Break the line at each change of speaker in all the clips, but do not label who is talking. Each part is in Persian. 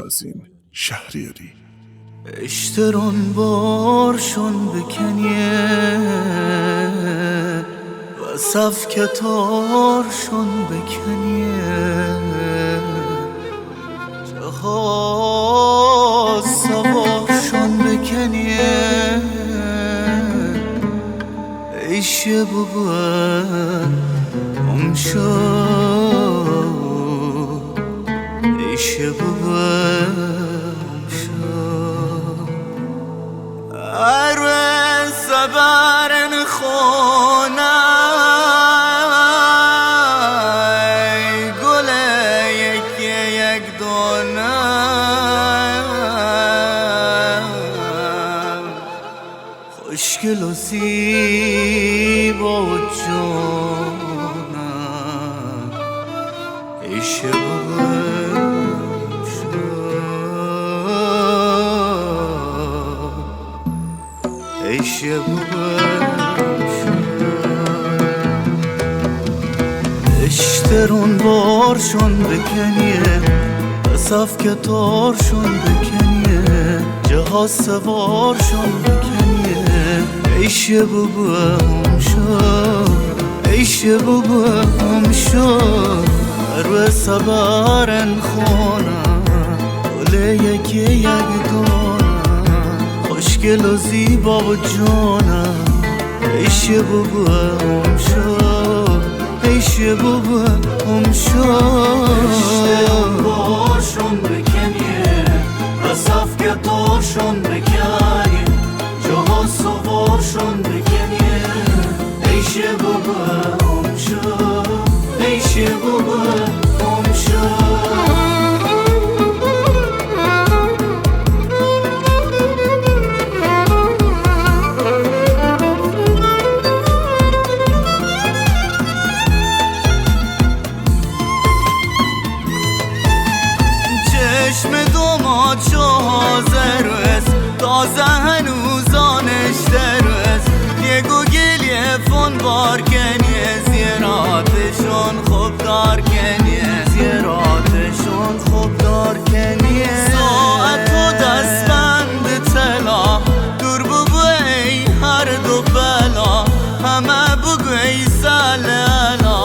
نازین شهریاری.
اشترون بارشون بکنیه و صف کتارشون بکنیه، جهاز سوارشون بکنیه. ایشه بابا امشو، ایشه بابا عروه صبرن خونه گل یک دانه خوشگل و زیبا و جانم ایشه ایشه اشترون بارشون بکنیه و صف کتارشون بکنیه، جهاز سوارشون بکنیه. ایشه بابا همشو، ایشه بابا همشو روی صبرن خونم گل یک دانه خوشگل و زیبا و جانم ایشه بابا همشو، ایشه بابا همشو. اشترون بارشون بکنیه و صف کتارشون بکنیه، جهاز سوارشون بکنیه. ایشه بابا همشو، ایشه بابا همشو. چشم دوماد حاضر است، تازه هنوزانش در است. یه گوگل فون بار کنیه، زیراتشون خوب دار کنیه، زیراتشون خوب دار کنیه. ساعت و دستبند طلا دور بگو ای هر دو بلا، همه بگو ای سلالا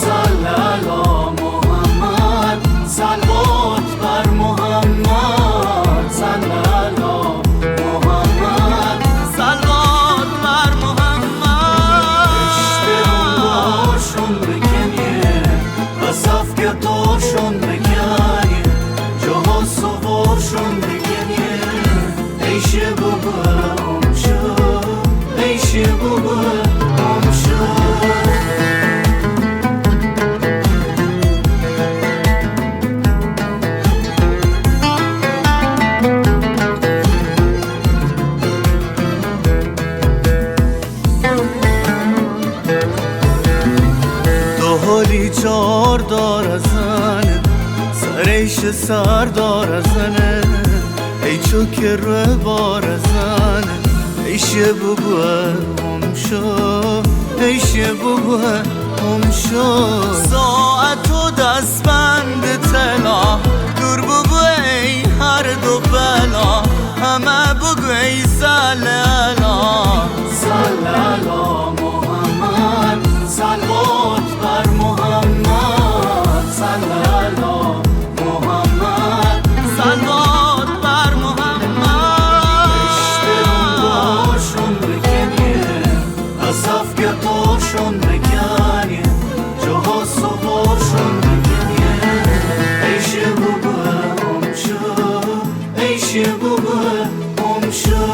سلالا محمد، صلوات بر محمد، سلالا محمد، صلوات بر محمد. اشترون بارشون بکنیه و صف کتارشون بکنیه، جهاز سوارشون بکنیه. ایشه بابا همشو، ایشه بابا همشو. حالی چار دار زنه، سرش سر دار زنه. ای چو که رو بار زنه، ایشه بابا همشو، ایشه بابا همشو. ساعت و دستبند طلا دور بگو ای هر دو بلا، همه بگو ای سلالا سلالا محمد، صلوات بر محمد، سلالا محمد، صلوات بر محمد. اشترون بارشون بکنیه و صف کتارشون بکنیه، جهاز سوارشون بکنیه. ایشه بابا همشو، ایشه بابا همشو.